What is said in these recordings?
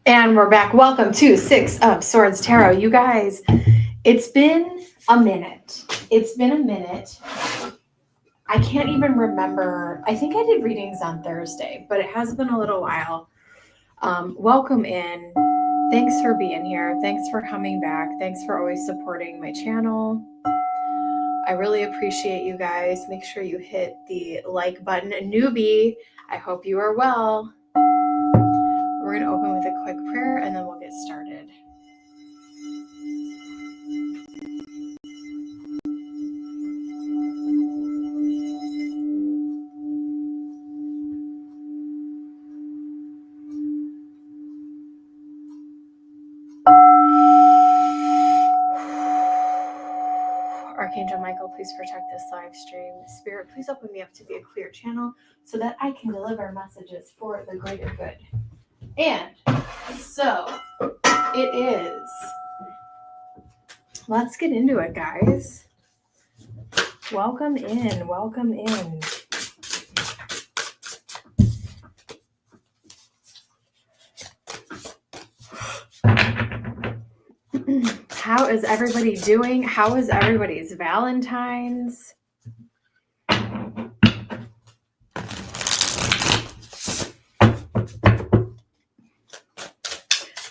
And we're back. Welcome to Six of Swords Tarot. You guys, it's been a minute. I can't even remember. I think I did readings on Thursday, but it has been a little while. Welcome in. Thanks for being here. Thanks for coming back. Thanks for always supporting my channel. I really appreciate you guys. Make sure you hit the like button. A newbie, I hope you are well. We're going to open with a quick prayer and then we'll get started. Archangel Michael, please protect this live stream. Spirit, please open me up to be a clear channel so that I can deliver messages for the greater good. And so it is. Let's get into it, guys. Welcome in. Welcome in. How is everybody doing? How is everybody's Valentine's?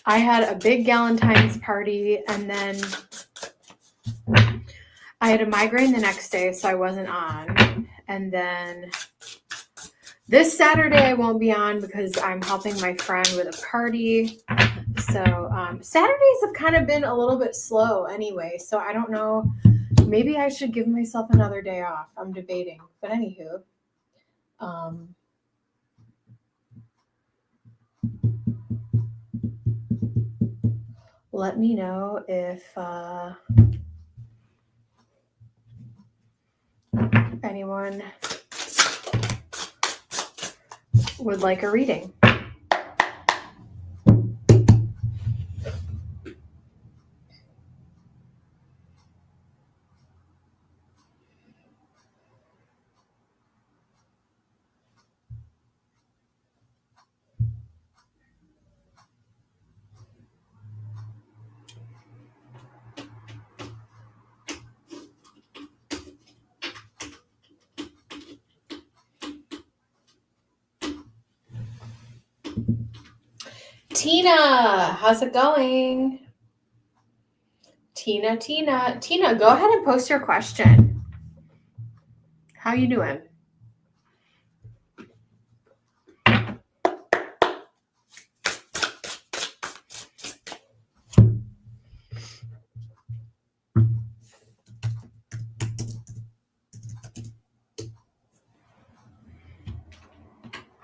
I had a big Valentine's party and then I had a migraine the next day, so I wasn't on. And then this Saturday I won't be on because I'm helping my friend with a party. So Saturdays have kind of been a little bit slow anyway, so I don't know. Maybe I should give myself another day off. I'm debating. But anywho, let me know if anyone would like a reading. Tina, how's it going? Tina, go ahead and post your question. How you doing?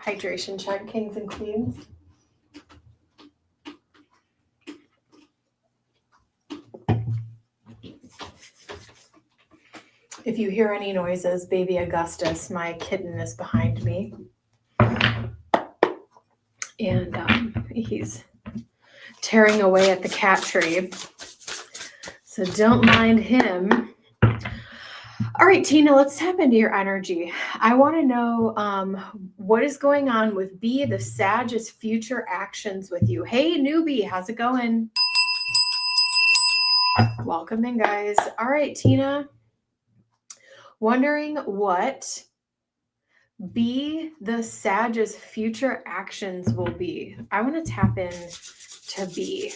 Hydration check, kings and queens. If you hear any noises, baby Augustus, my kitten, is behind me. And he's tearing away at the cat tree. So don't mind him. All right, Tina, let's tap into your energy. I want to know what is going on with B, the Sag's future actions with you. Hey, newbie, how's it going? Welcome in, guys. All right, Tina. Wondering what B, the Sag's future actions will be. I want to tap in to B.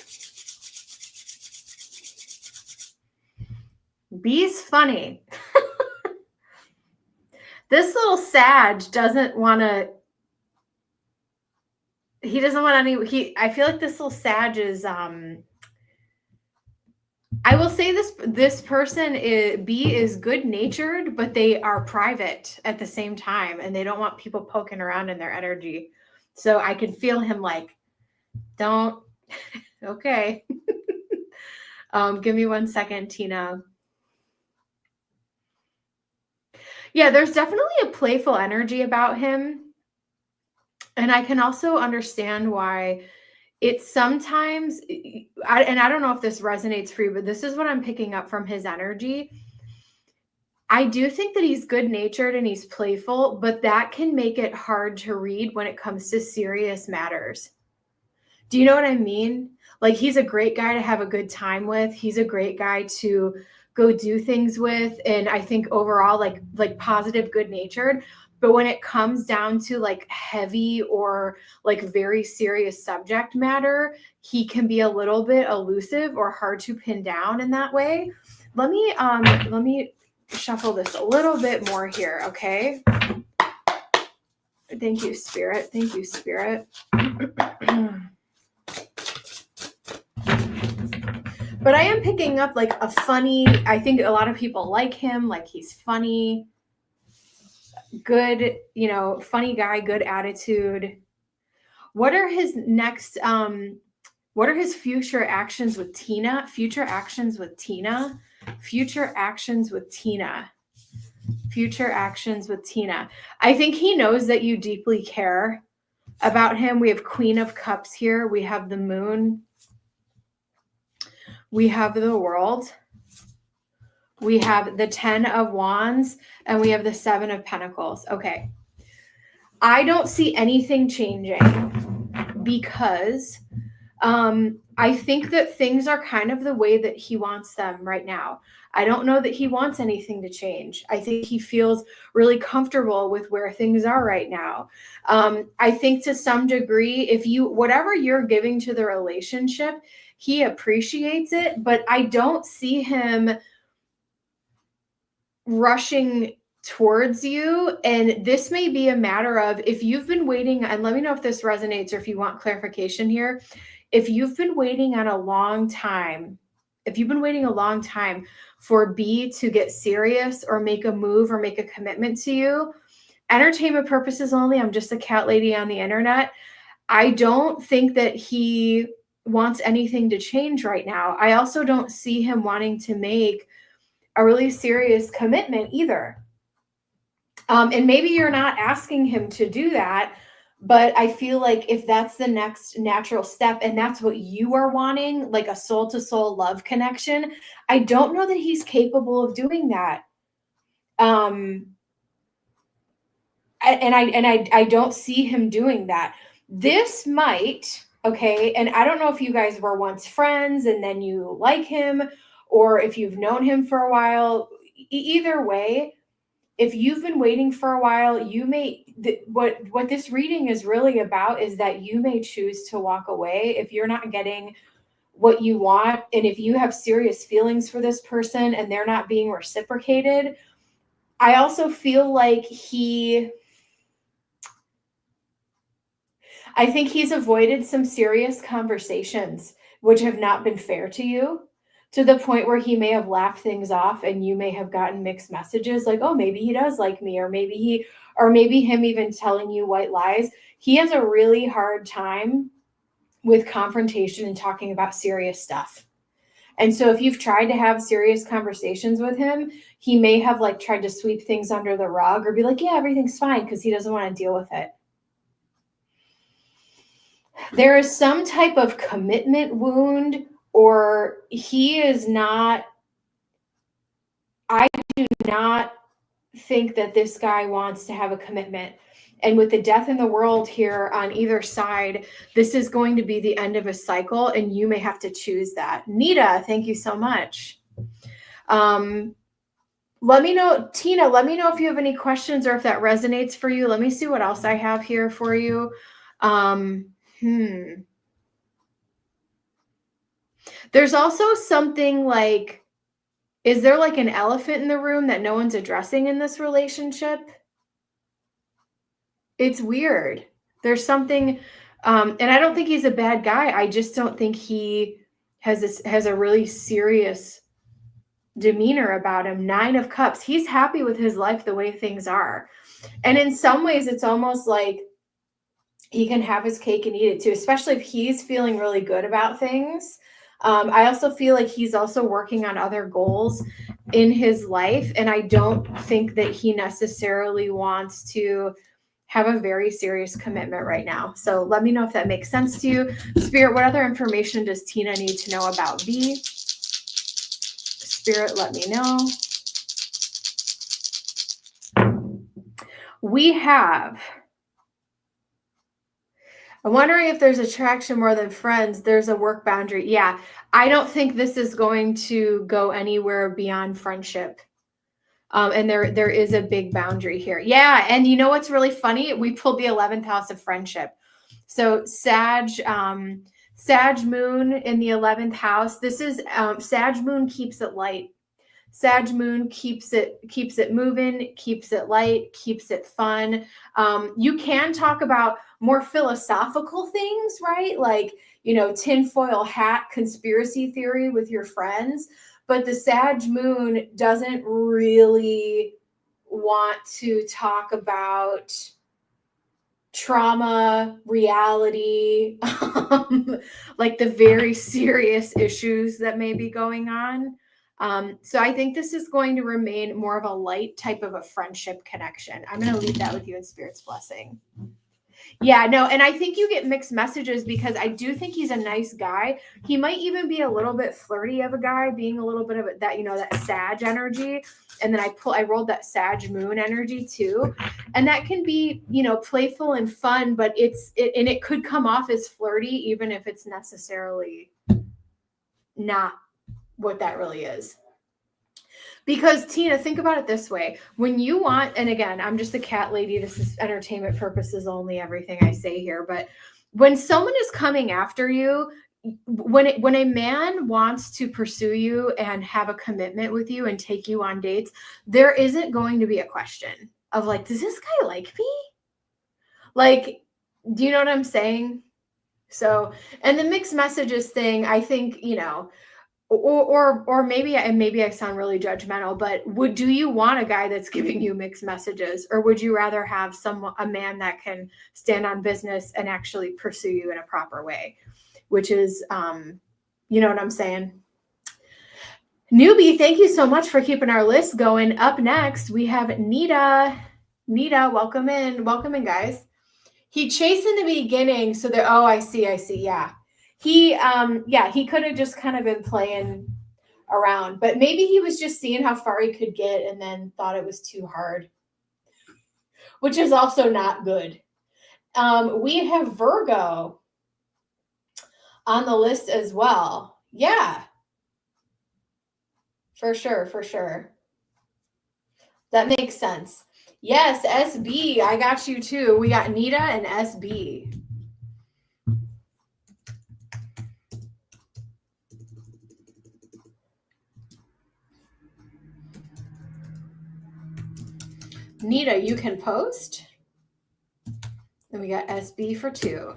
B's funny. This little Sag doesn't want to. He doesn't want any. I feel like this little Sag is. I will say this person B is good natured, but they are private at the same time, and they don't want people poking around in their energy. So I can feel him like, don't. Okay. Give me 1 second, Tina. Yeah, there's definitely a playful energy about him. And I can also understand why it's sometimes, and I don't know if this resonates for you, but this is what I'm picking up from his energy. I do think that he's good-natured and he's playful, but that can make it hard to read when it comes to serious matters. Do you know what I mean? Like, he's a great guy to have a good time with. He's a great guy to go do things with. And I think overall, like positive, good natured. But when it comes down to like heavy or like very serious subject matter, he can be a little bit elusive or hard to pin down in that way. Let me shuffle this a little bit more here, okay? Thank you, Spirit. Thank you, Spirit. But I am picking up like a funny, I think a lot of people like him, like he's funny, good, you know, funny guy, good attitude. What are his next, what are his future actions with Tina? Future actions with Tina? Future actions with Tina. Future actions with Tina. I think he knows that you deeply care about him. We have Queen of Cups here. We have the Moon. We have the World. We have the 10 of Wands, and we have the 7 of Pentacles. Okay. I don't see anything changing because I think that things are kind of the way that he wants them right now. I don't know that he wants anything to change. I think he feels really comfortable with where things are right now. I think to some degree, whatever you're giving to the relationship, he appreciates it, but I don't see him rushing towards you. And this may be a matter of, if you've been waiting, and let me know if this resonates or if you want clarification here. If you've been waiting a long time for B to get serious or make a move or make a commitment to you, entertainment purposes only, I'm just a cat lady on the internet. I don't think that he wants anything to change right now. I also don't see him wanting to make a really serious commitment either. And maybe you're not asking him to do that, but I feel like if that's the next natural step and that's what you are wanting, like a soul to soul love connection, I don't know that he's capable of doing that. I don't see him doing that. This might, okay, and I don't know if you guys were once friends and then you like him, or if you've known him for a while. Either way, if you've been waiting for a while, you may, what this reading is really about is that you may choose to walk away if you're not getting what you want. And if you have serious feelings for this person and they're not being reciprocated, I also feel like I think he's avoided some serious conversations which have not been fair to you, to the point where he may have laughed things off and you may have gotten mixed messages like, oh, maybe he does like me, or maybe him even telling you white lies. He has a really hard time with confrontation and talking about serious stuff. And so if you've tried to have serious conversations with him, he may have like tried to sweep things under the rug or be like, yeah, everything's fine, because he doesn't want to deal with it. There is some type of commitment wound, or he is not, I do not think that this guy wants to have a commitment. And with the death in the world here on either side, this is going to be the end of a cycle, and you may have to choose that. Nita, thank you so much. Let me know, Tina, let me know if you have any questions or if that resonates for you. Let me see what else I have here for you. There's also something like, is there like an elephant in the room that no one's addressing in this relationship? It's weird. There's something, and I don't think he's a bad guy. I just don't think he has a really serious demeanor about him. 9 of Cups. He's happy with his life the way things are. And in some ways, it's almost like he can have his cake and eat it too, especially if he's feeling really good about things. I also feel like he's also working on other goals in his life. And I don't think that he necessarily wants to have a very serious commitment right now. So let me know if that makes sense to you. Spirit, what other information does Tina need to know about B? Spirit, let me know. We have, I'm wondering if there's attraction more than friends. There's a work boundary. Yeah, I don't think this is going to go anywhere beyond friendship. And there is a big boundary here. Yeah, and you know what's really funny? We pulled the 11th house of friendship. So Sag moon in the 11th house. This is Sag moon keeps it light. Sag moon keeps it moving, keeps it light, keeps it fun. You can talk about more philosophical things, right? Like, tinfoil hat conspiracy theory with your friends. But the Sag moon doesn't really want to talk about trauma, reality, like the very serious issues that may be going on. So I think this is going to remain more of a light type of a friendship connection. I'm going to leave that with you in Spirit's blessing. Yeah, no, and I think you get mixed messages because I do think he's a nice guy. He might even be a little bit flirty of a guy, being a little bit of that, that Sag energy. And then I rolled that Sag moon energy too. And that can be, playful and fun, but it could come off as flirty, even if it's necessarily not what that really is. Because Tina, think about it this way. When you want, and again, I'm just a cat lady. This is entertainment purposes only, everything I say here. But when someone is coming after you, when a man wants to pursue you and have a commitment with you and take you on dates, there isn't going to be a question of like, does this guy like me? Like, do you know what I'm saying? So, and the mixed messages thing, I think, or maybe I sound really judgmental, but do you want a guy that's giving you mixed messages, or would you rather have a man that can stand on business and actually pursue you in a proper way, which is, you know what I'm saying? Newbie, thank you so much for keeping our list going. Up next, we have Nita. Nita, welcome in, guys. He chased in the beginning, so there. Oh, I see. Yeah. He could have just kind of been playing around, but maybe he was just seeing how far he could get and then thought it was too hard, which is also not good. We have Virgo on the list as well. Yeah, for sure. That makes sense. Yes, SB, I got you too. We got Nita and SB. Nita, you can post. And we got SB for 2.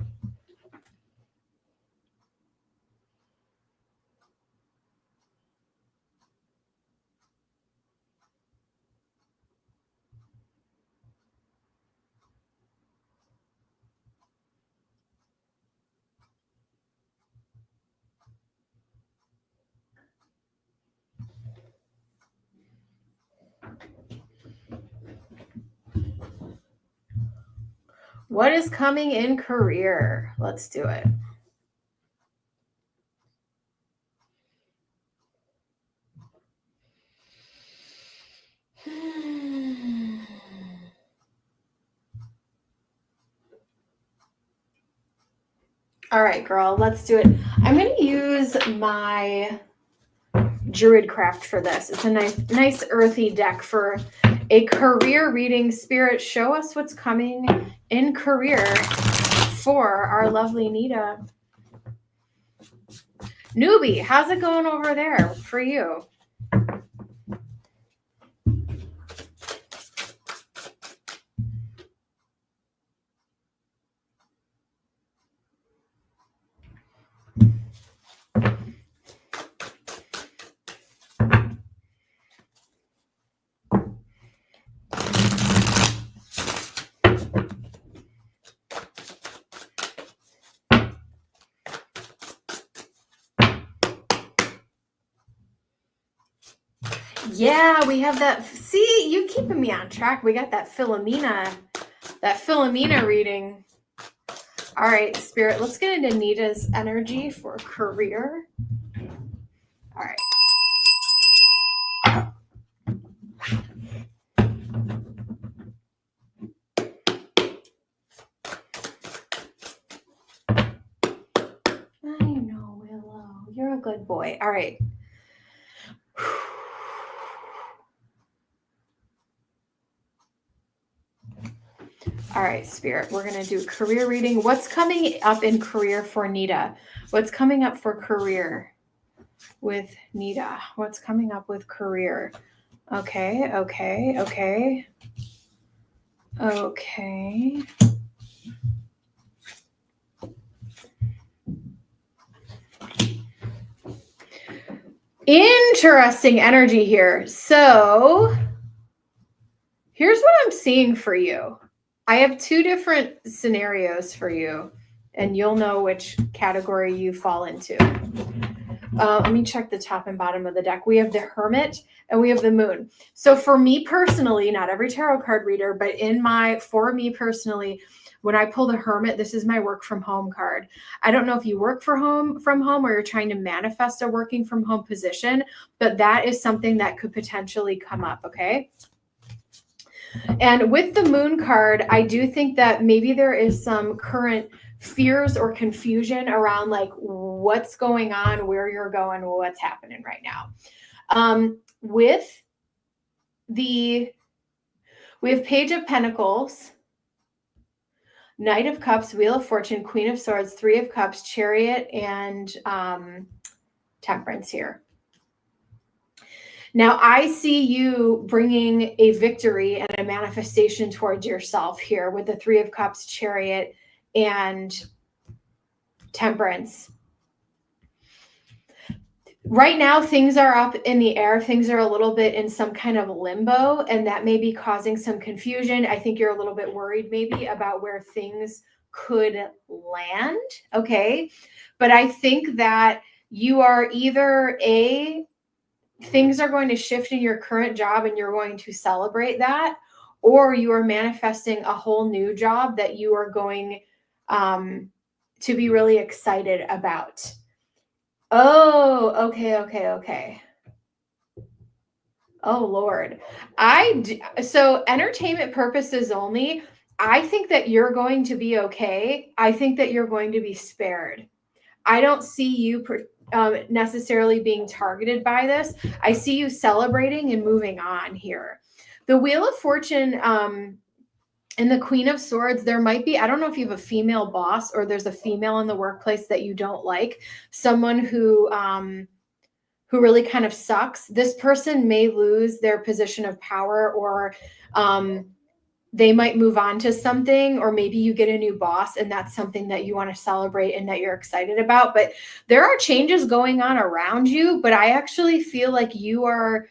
What is coming in career? Let's do it. All right, girl, let's do it. I'm going to use my Druidcraft for this. It's a nice earthy deck for a career reading. Spirit, show us what's coming in career for our lovely Nita. Newbie, how's it going over there for you? Yeah, we have that. See, you keeping me on track. We got that Philomena reading. All right, Spirit, let's get into Nita's energy for career. All right. good boy. All right. All right, Spirit, we're going to do career reading. What's coming up in career for Nita? What's coming up for career with Nita? What's coming up with career? Okay. Interesting energy here. So here's what I'm seeing for you. I have two different scenarios for you, and you'll know which category you fall into. Let me check the top and bottom of the deck. We have the Hermit and we have the Moon. So for me personally, not every tarot card reader, but for me personally, when I pull the Hermit, this is my work from home card. I don't know if you work from home or you're trying to manifest a working from home position, but that is something that could potentially come up, okay? And with the Moon card, I do think that maybe there is some current fears or confusion around like what's going on, where you're going, what's happening right now. We have Page of Pentacles, Knight of Cups, Wheel of Fortune, Queen of Swords, Three of Cups, Chariot, and Temperance here. Now, I see you bringing a victory and a manifestation towards yourself here with the Three of Cups, Chariot, and Temperance. Right now, things are up in the air. Things are a little bit in some kind of limbo, and that may be causing some confusion. I think you're a little bit worried maybe about where things could land, okay? But I think that you are either things are going to shift in your current job and you're going to celebrate that, or you are manifesting a whole new job that you are going to be really excited about. Oh, okay. Oh, Lord. So entertainment purposes only, I think that you're going to be okay. I think that you're going to be spared. I don't see you necessarily being targeted by this. I see you celebrating and moving on here. The Wheel of Fortune and the Queen of Swords, there might be, I don't know if you have a female boss or there's a female in the workplace that you don't like, someone who really kind of sucks. This person may lose their position of power, or they might move on to something, or maybe you get a new boss and that's something that you want to celebrate and that you're excited about. But there are changes going on around you, but I actually feel like you're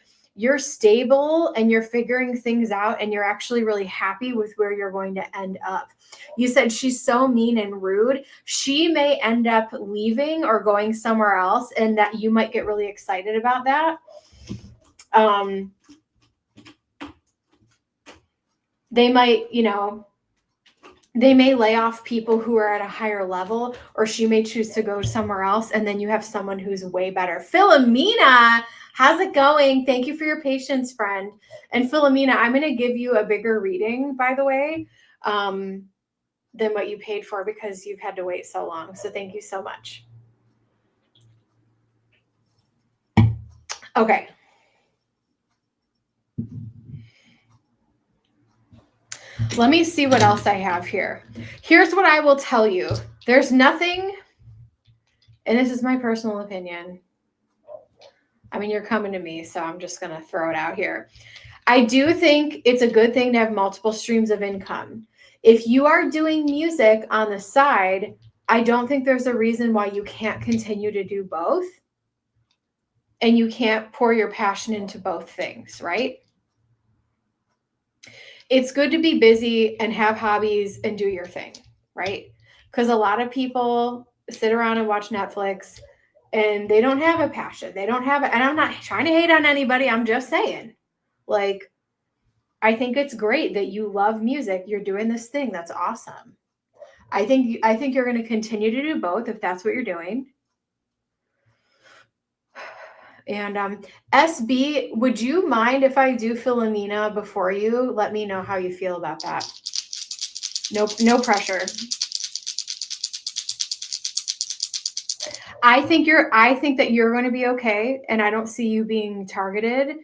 stable and you're figuring things out and you're actually really happy with where you're going to end up. You said she's so mean and rude. She may end up leaving or going somewhere else, and that you might get really excited about that. They might, they may lay off people who are at a higher level, or she may choose to go somewhere else. And then you have someone who's way better. Philomena, how's it going? Thank you for your patience, friend. And Philomena, I'm going to give you a bigger reading, by the way, than what you paid for because you've had to wait so long. So thank you so much. Okay. Let me see what else I have here. Here's what I will tell you. There's nothing, and this is my personal opinion. I mean, you're coming to me, so I'm just going to throw it out here. I do think it's a good thing to have multiple streams of income. If you are doing music on the side, I don't think there's a reason why you can't continue to do both. And you can't pour your passion into both things, right? It's good to be busy and have hobbies and do your thing, right? Because a lot of people sit around and watch Netflix and they don't have a passion. They don't have it. And I'm not trying to hate on anybody. I'm just saying, like, I think it's great that you love music. You're doing this thing. That's awesome. I think you're going to continue to do both if that's what you're doing. And SB, would you mind if I do Philomena before you? Let me know how you feel about that. No pressure. I think that you're going to be okay, and I don't see you being targeted.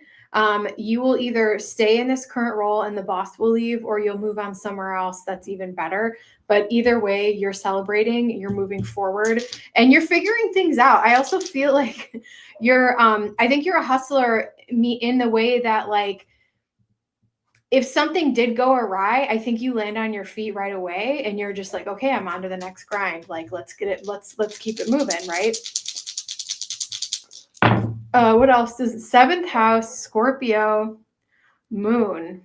You will either stay in this current role and the boss will leave, or you'll move on somewhere else that's even better. But either way, you're celebrating, you're moving forward, and you're figuring things out. I also feel like I think you're a hustler in the way that, like, if something did go awry, I think you land on your feet right away and you're just like, okay, I'm on to the next grind. Like, let's get it, let's keep it moving, right? What else is it? 7th house, Scorpio, moon.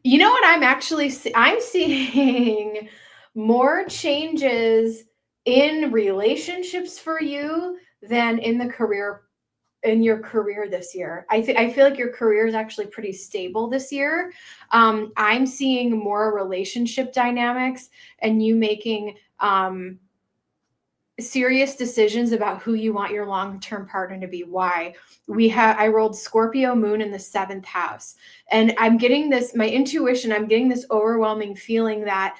You know what I'm seeing more changes in relationships for you than in your career this year. I feel like your career is actually pretty stable this year. I'm seeing more relationship dynamics and you making serious decisions about who you want your long-term partner to be. Why? I rolled Scorpio moon in the 7th house. And I'm getting this overwhelming feeling that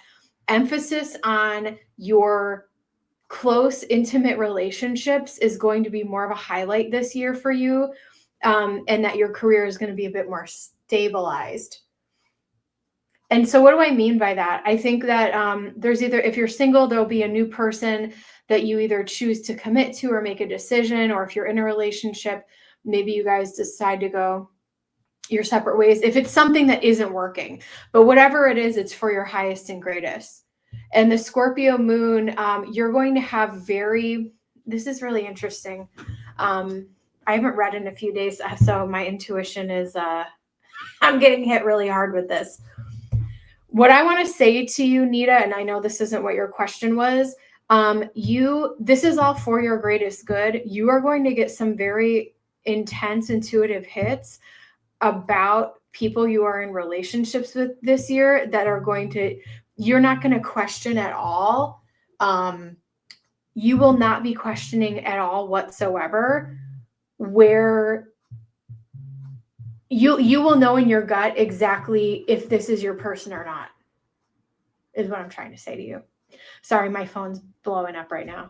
emphasis on your close, intimate relationships is going to be more of a highlight this year for you, and that your career is going to be a bit more stabilized. And so what do I mean by that? I think that there's either, if you're single, there'll be a new person that you either choose to commit to or make a decision, or if you're in a relationship, maybe you guys decide to go your separate ways if it's something that isn't working. But whatever it is, it's for your highest and greatest. And the Scorpio moon, you're going to have this is really interesting. I haven't read in a few days, so my intuition is, I'm getting hit really hard with this. What I want to say to you, Nita, and I know this isn't what your question was, this is all for your greatest good. You are going to get some very intense intuitive hits about people you are in relationships with this year that are you're not going to question at all. You will not be questioning at all whatsoever, where you will know in your gut exactly if this is your person or not, is what I'm trying to say to you. Sorry, my phone's blowing up right now.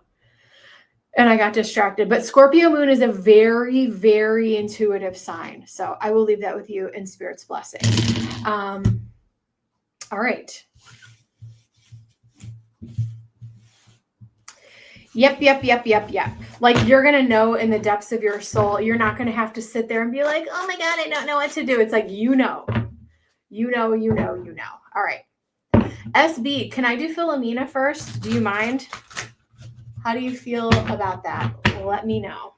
And I got distracted. But Scorpio moon is a very, very intuitive sign. So I will leave that with you in Spirit's blessing. All right. Yep. Like, you're going to know in the depths of your soul. You're not going to have to sit there and be like, oh my God, I don't know what to do. It's like, you know. All right. SB, can I do Philomena first? Do you mind? How do you feel about that? Let me know.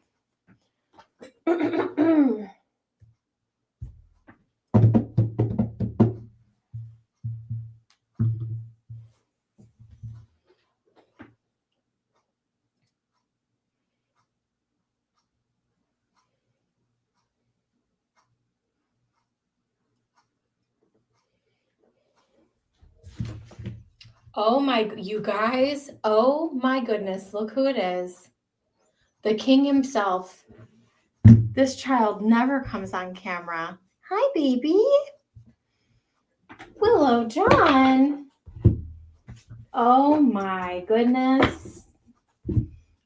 You guys, oh my goodness, look who it is. The king himself. This child never comes on camera. Hi, baby. Willow John. Oh my goodness.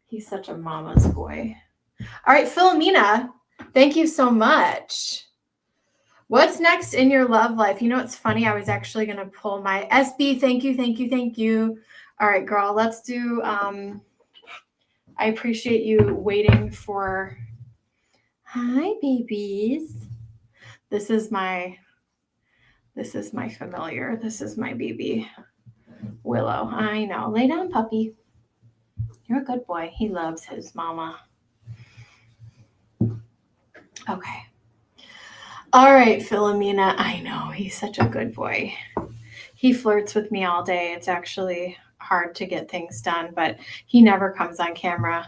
He's such a mama's boy. All right, Philomena, thank you so much. What's next in your love life? You know, it's funny. I was actually going to pull my SB. Thank you. All right, girl, let's do, I appreciate you waiting for, hi, babies. This is my familiar. This is my baby, Willow. I know. Lay down, puppy. You're a good boy. He loves his mama. Okay. All right, Philomena. I know. He's such a good boy. He flirts with me all day. It's actually hard to get things done, but he never comes on camera.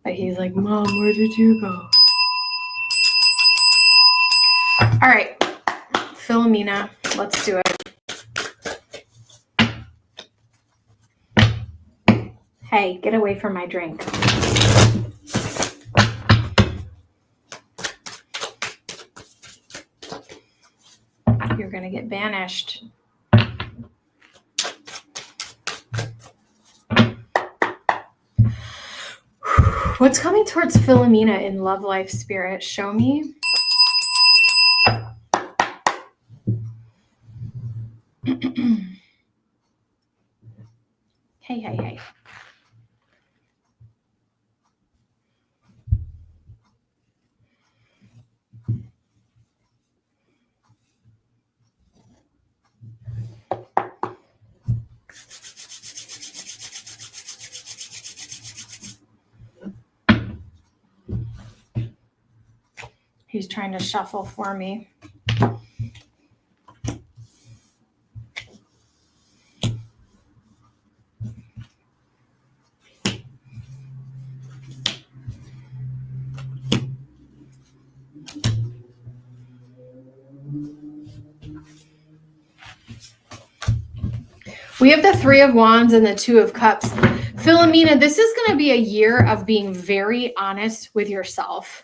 But he's like, Mom, where did you go? All right, Philomena, let's do it. Hey, get away from my drink. You're going to get banished. What's coming towards Philomena in Love Life Spirit? Show me. Hey. He's trying to shuffle for me. We have the Three of Wands and the Two of Cups. Philomena, this is going to be a year of being very honest with yourself.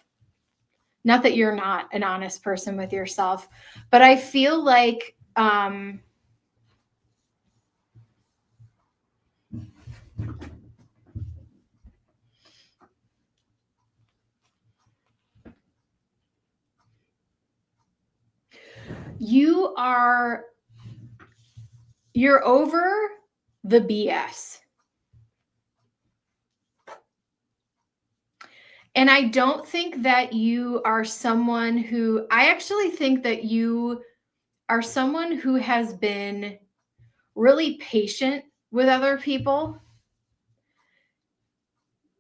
Not that you're not an honest person with yourself, but I feel like you're over the BS. And I don't think that you are someone who, I actually think that you are someone who has been really patient with other people.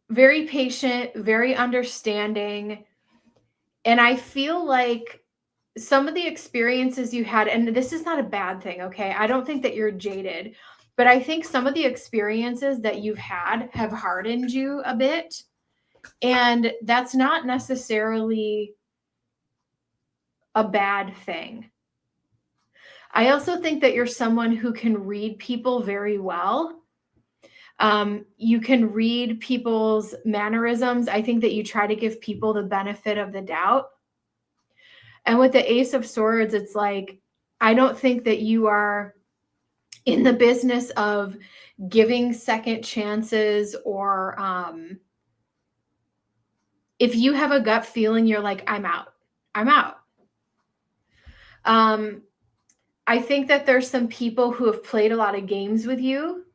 Very patient, very understanding. And I feel like some of the experiences you had, and this is not a bad thing, okay? I don't think that you're jaded, but I think some of the experiences that you've had have hardened you a bit. And that's not necessarily a bad thing. I also think that you're someone who can read people very well. You can read people's mannerisms. I think that you try to give people the benefit of the doubt. And with the Ace of Swords, it's like, I don't think that you are in the business of giving second chances, or if you have a gut feeling, you're like, I'm out. I think that there's some people who have played a lot of games with you.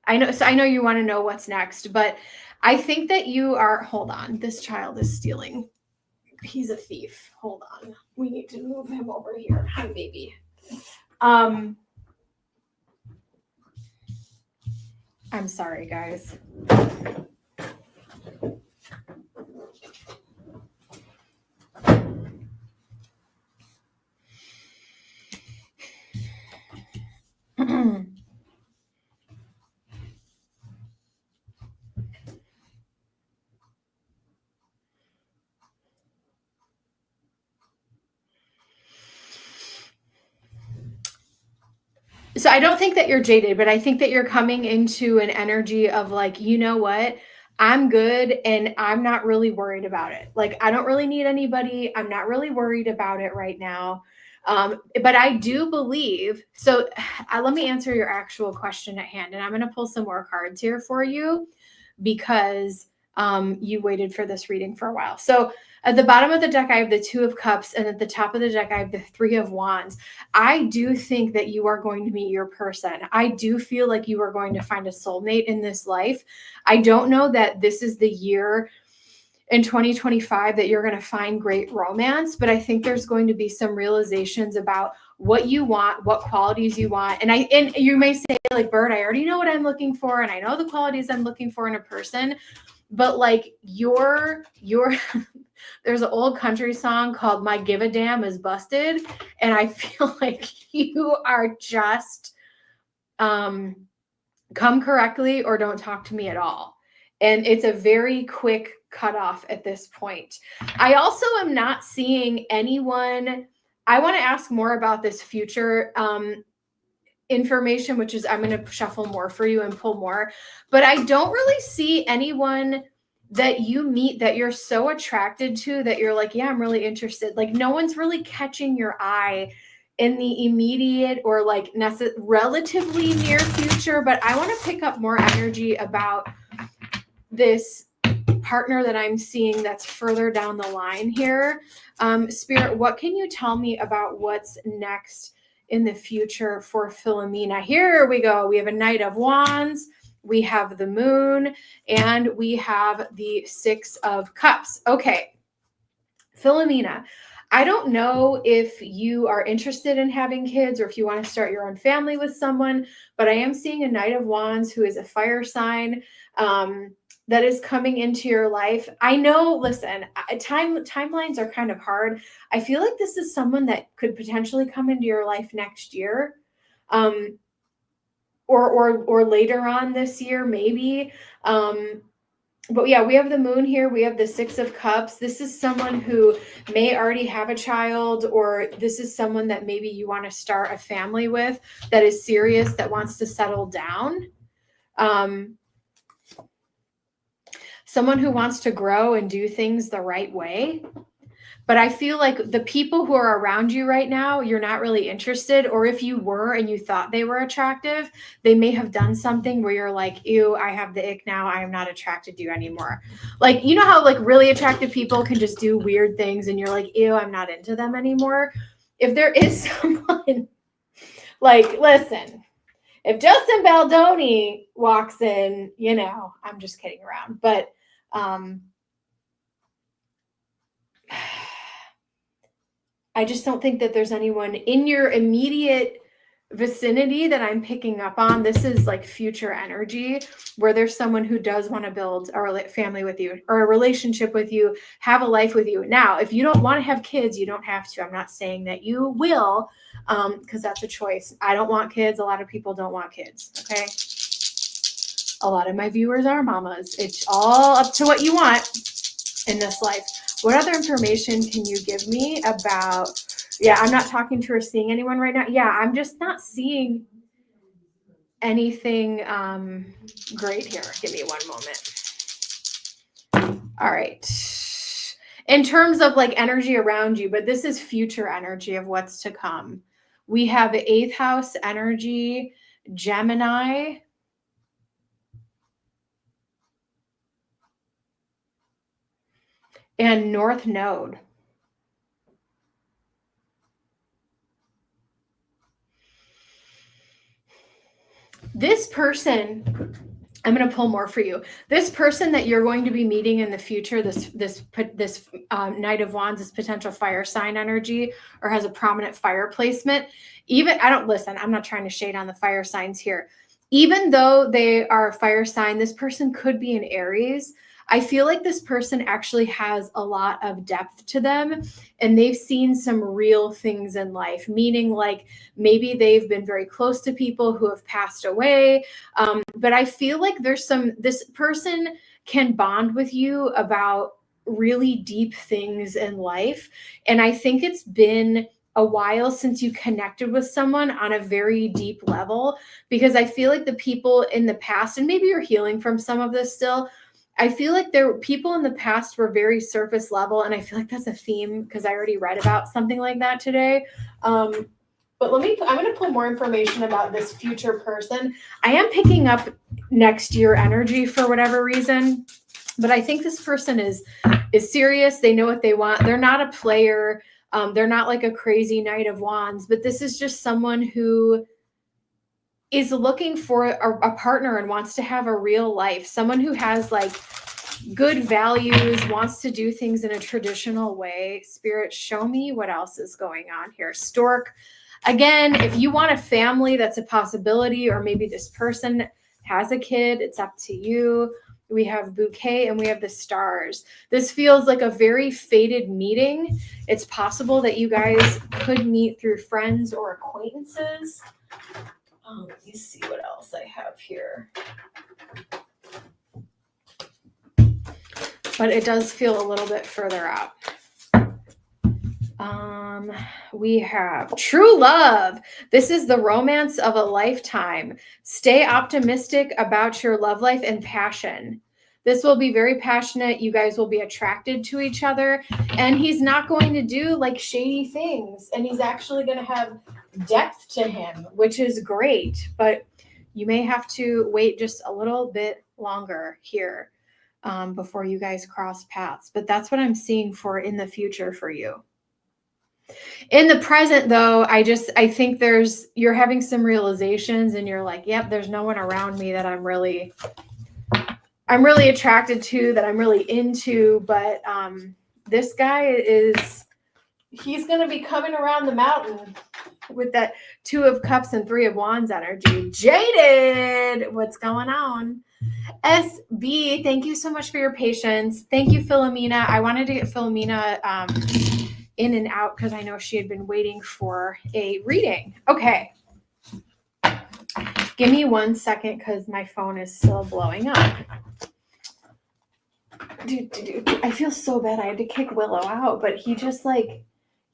I know you want to know what's next, but I think that you are, hold on, this child is stealing. He's a thief. Hold on. We need to move him over here. Hi, baby. I'm sorry, guys. So I don't think that you're jaded, but I think that you're coming into an energy of like, you know what? I'm good and I'm not really worried about it. Like, I don't really need anybody. I'm not really worried about it right now. But I do believe, so let me answer your actual question at hand. And I'm going to pull some more cards here for you because you waited for this reading for a while. So at the bottom of the deck, I have the Two of Cups, and at the top of the deck, I have the Three of Wands. I do think that you are going to meet your person. I do feel like you are going to find a soulmate in this life. I don't know that this is the year in 2025 that you're going to find great romance, but I think there's going to be some realizations about what you want, what qualities you want. And you may say, like, Bird, I already know what I'm looking for, and I know the qualities I'm looking for in a person. But like your there's an old country song called My Give a Damn is Busted. And I feel like you are just come correctly or don't talk to me at all. And it's a very quick cutoff at this point. I also am not seeing anyone. I want to ask more about this future information, which is I'm going to shuffle more for you and pull more. But I don't really see anyone that you meet that you're so attracted to that you're like, yeah, I'm really interested. Like, no one's really catching your eye in the immediate or like relatively near future. But I want to pick up more energy about this partner that I'm seeing that's further down the line here. Spirit, what can you tell me about what's next in the future for Philomena? Here we go. We have a Knight of Wands, we have the Moon, and we have the Six of Cups. Okay, Philomena, I don't know if you are interested in having kids or if you want to start your own family with someone, but I am seeing a Knight of Wands who is a fire sign that is coming into your life. I know, listen, timelines are kind of hard. I feel like this is someone that could potentially come into your life next year, or later on this year, maybe. But yeah, we have the Moon here. We have the Six of Cups. This is someone who may already have a child, or this is someone that maybe you want to start a family with that is serious, that wants to settle down. Someone who wants to grow and do things the right way. But I feel like the people who are around you right now, you're not really interested. Or if you were and you thought they were attractive, they may have done something where you're like, ew, I have the ick now. I am not attracted to you anymore. Like, you know how like really attractive people can just do weird things and you're like, ew, I'm not into them anymore. If there is someone like, listen, if Justin Baldoni walks in, you know, I'm just kidding around. But I just don't think that there's anyone in your immediate vicinity that I'm picking up on. This is like future energy where there's someone who does want to build a family with you or a relationship with you, have a life with you. Now, if you don't want to have kids, you don't have to. I'm not saying that you will, because that's a choice. I don't want kids. A lot of people don't want kids. Okay. A lot of my viewers are mamas. It's all up to what you want in this life. What other information can you give me about, yeah, I'm not talking to or seeing anyone right now. Yeah, I'm just not seeing anything great here. Give me one moment. All right. In terms of like energy around you, but this is future energy of what's to come. We have 8th house energy, Gemini, and North Node. This person, I'm going to pull more for you. This person that you're going to be meeting in the future, this Knight of Wands, this potential fire sign energy, or has a prominent fire placement. Even, I'm not trying to shade on the fire signs here. Even though they are a fire sign, this person could be an Aries. I feel like this person actually has a lot of depth to them and they've seen some real things in life, meaning like maybe they've been very close to people who have passed away. But I feel like this person can bond with you about really deep things in life. And I think it's been a while since you connected with someone on a very deep level, because I feel like the people in the past, and maybe you're healing from some of this still, I feel like people in the past were very surface level, and I feel like that's a theme because I already read about something like that today. But I'm going to pull more information about this future person. I am picking up next year energy for whatever reason, but I think this person is serious. They know what they want. They're not a player. They're not like a crazy Knight of Wands, but this is just someone who is looking for a partner and wants to have a real life, someone who has like good values, wants to do things in a traditional way. Spirit, show me what else is going on here. Stork, again, if you want a family, that's a possibility, or maybe this person has a kid, it's up to you. We have Bouquet and we have the Stars. This feels like a very fated meeting. It's possible that you guys could meet through friends or acquaintances. Let me see what else I have here. But it does feel a little bit further out. We have true love. This is the romance of a lifetime. Stay optimistic about your love life and passion. This will be very passionate. You guys will be attracted to each other, and he's not going to do like shady things, and he's actually going to have depth to him, which is great, but you may have to wait just a little bit longer here. before you guys cross paths. But that's what I'm seeing for in the future for you. In the present, though, I think you're having some realizations and you're like, yep, there's no one around me that I'm really attracted to, that I'm really into. But this guy he's going to be coming around the mountain with that 2 of Cups and 3 of Wands energy. Jaded, what's going on? SB, thank you so much for your patience. Thank you, Philomena. I wanted to get Philomena in and out because I know she had been waiting for a reading. Okay. Give me 1 second because my phone is still blowing up. I feel so bad. I had to kick Willow out, but he just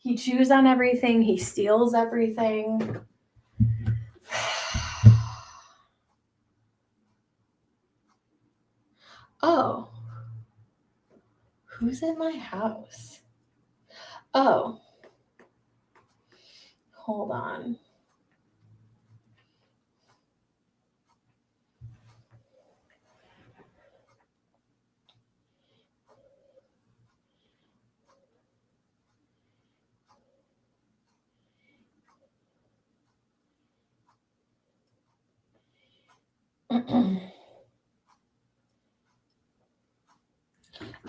he chews on everything. He steals everything. Oh. Who's in my house? Oh. Hold on.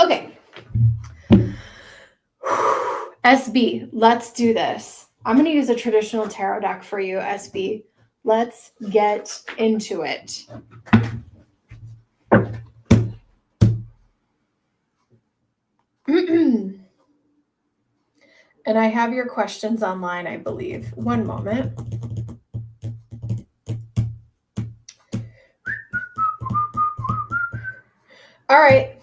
Okay. SB, let's do this. I'm going to use a traditional tarot deck for you, SB. Let's get into it. And I have your questions online, I believe. 1 moment. All right.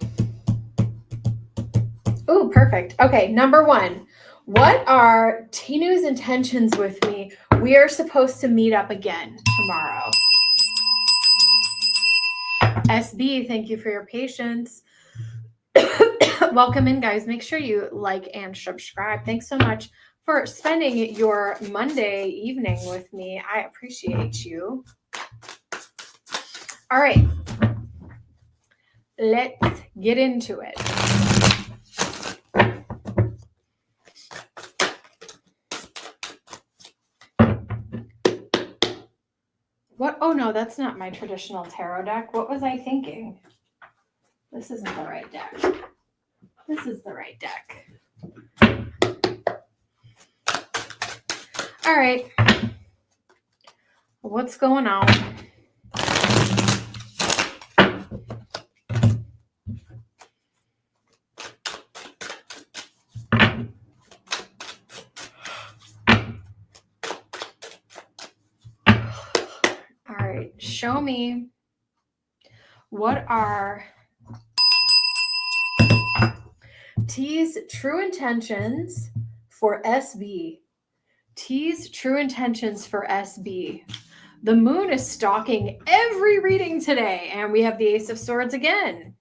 Oh, perfect. Okay, number 1. What are Tinu's intentions with me? We are supposed to meet up again tomorrow. SB, thank you for your patience. Welcome in, guys. Make sure you like and subscribe. Thanks so much for spending your Monday evening with me. I appreciate you. All right. Let's get into it. What? Oh, no, that's not my traditional tarot deck. What was I thinking? This isn't the right deck. This is the right deck. All right. What's going on? All right. Show me what are T's true intentions for SB. T's true intentions for SB. The moon is stalking every reading today, and we have the Ace of Swords again.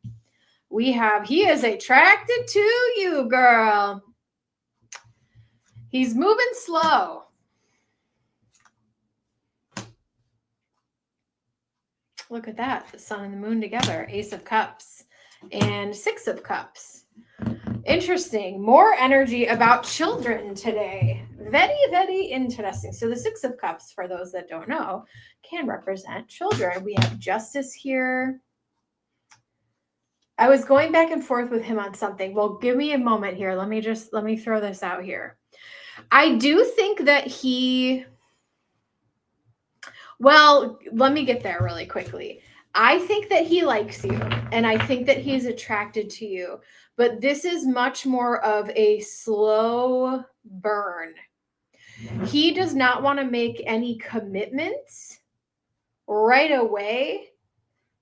We have, he is attracted to you, girl. He's moving slow. Look at that, the sun and the moon together. Ace of Cups and 6 of Cups. Interesting. More energy about children today. Very, very interesting. So the 6 of Cups, for those that don't know, can represent children. We have Justice here. I was going back and forth with him on something. Well, give me a moment here. Let me throw this out here. I do think that let me get there really quickly. I think that he likes you, and I think that he's attracted to you, but this is much more of a slow burn. He does not want to make any commitments right away,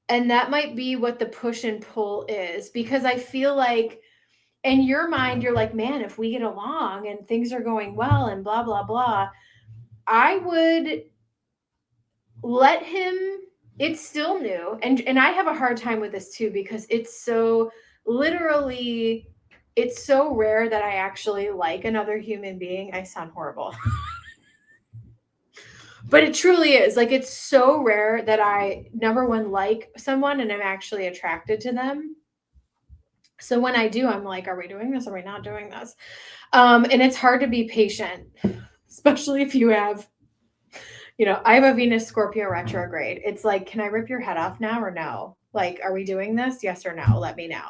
and that might be what the push and pull is, because I feel like in your mind, you're like, man, if we get along and things are going well and blah, blah, blah, I would let him. It's still new. And I have a hard time with this too, because it's so literally, it's so rare that I actually like another human being. I sound horrible. But it truly is. Like, it's so rare that I, number one, like someone and I'm actually attracted to them. So when I do, I'm like, are we doing this? Are we not doing this? And it's hard to be patient, especially if you have, I have a Venus Scorpio retrograde. It's like, can I rip your head off now or no? Like, are we doing this? Yes or no? Let me know.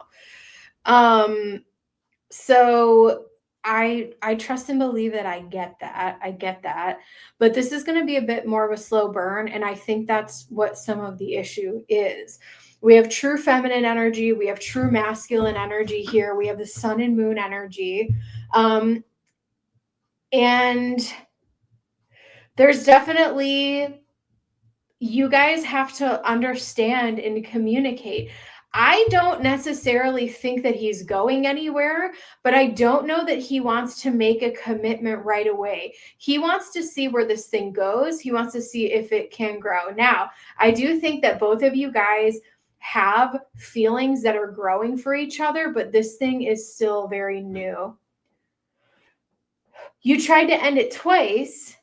So I trust and believe that I get that. But this is going to be a bit more of a slow burn. And I think that's what some of the issue is. We have true feminine energy. We have true masculine energy here. We have the sun and moon energy. And there's definitely, you guys have to understand and communicate. I don't necessarily think that he's going anywhere, but I don't know that he wants to make a commitment right away. He wants to see where this thing goes. He wants to see if it can grow. Now, I do think that both of you guys have feelings that are growing for each other, but this thing is still very new. You tried to end it twice.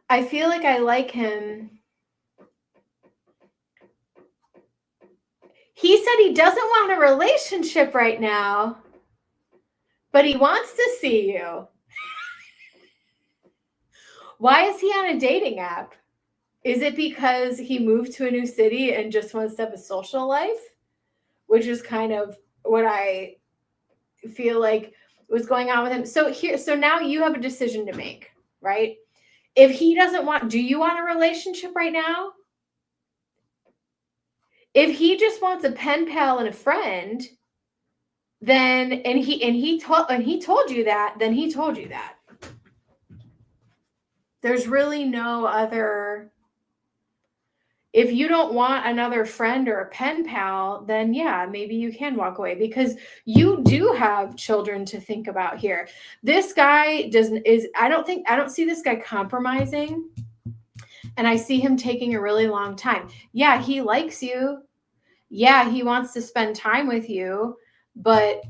I feel like I like him. He said he doesn't want a relationship right now, but he wants to see you. Why is he on a dating app? Is it because he moved to a new city and just wants to have a social life? Which is kind of what I feel like was going on with him. So now you have a decision to make, right? If he doesn't want, do you want a relationship right now? If he just wants a pen pal and a friend, then and he told you that, then he told you that. There's really no other. If you don't want another friend or a pen pal, then yeah, maybe you can walk away because you do have children to think about here. This guy I don't see this guy compromising, and I see him taking a really long time. Yeah, he likes you. Yeah, he wants to spend time with you, but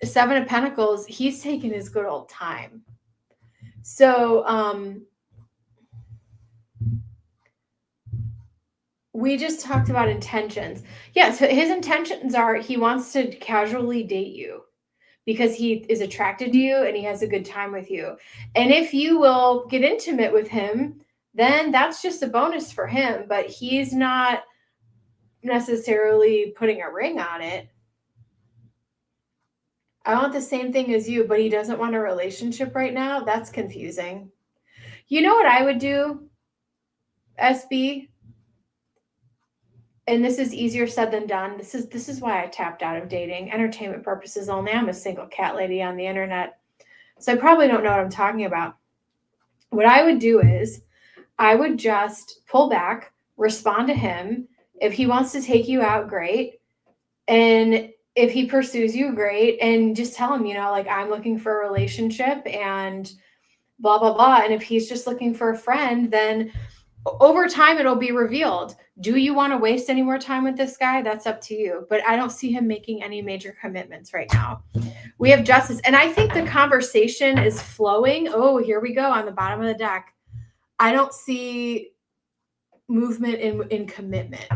Seven of Pentacles, he's taking his good old time. So, we just talked about intentions. Yeah, so his intentions are he wants to casually date you because he is attracted to you and he has a good time with you. And if you will get intimate with him, then that's just a bonus for him, but he's not necessarily putting a ring on it. I want the same thing as you, but he doesn't want a relationship right now. That's confusing. You know what I would do, SB? And this is easier said than done. This is why I tapped out of dating. Entertainment purposes only. I'm a single cat lady on the internet. So I probably don't know what I'm talking about. What I would do is I would just pull back, respond to him. If he wants to take you out, great. And if he pursues you, great. And just tell him, like, I'm looking for a relationship and blah, blah, blah. And if he's just looking for a friend, then over time it'll be revealed. Do you want to waste any more time with this guy? That's up to you. But I don't see him making any major commitments right now. We have Justice. And I think the conversation is flowing. Oh, here we go on the bottom of the deck. I don't see movement in commitment.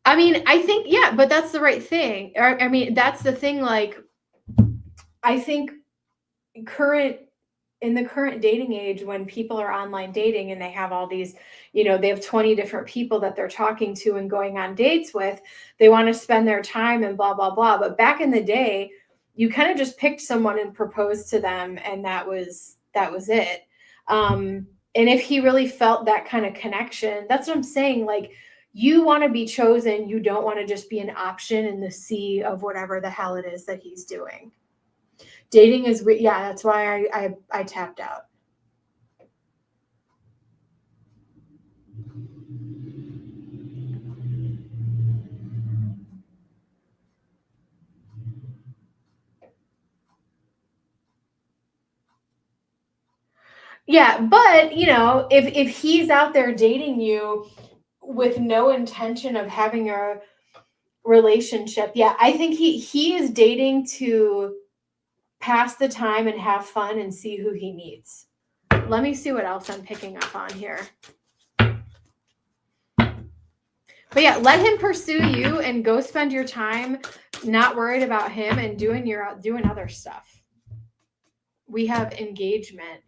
I mean, I think, yeah, but that's the right thing. I mean, that's the thing. Like, I think in the current dating age, when people are online dating and they have all these, they have 20 different people that they're talking to and going on dates with, they want to spend their time and blah, blah, blah. But back in the day, you kind of just picked someone and proposed to them. And that was it. And if he really felt that kind of connection, that's what I'm saying. Like, you want to be chosen. You don't want to just be an option in the sea of whatever the hell it is that he's doing. Dating is, yeah, that's why I tapped out. Yeah, but if he's out there dating you with no intention of having a relationship, yeah, I think he is dating to pass the time and have fun and see who he meets. Let me see what else I'm picking up on here. But yeah, let him pursue you and go spend your time not worried about him and doing other stuff. We have engagement.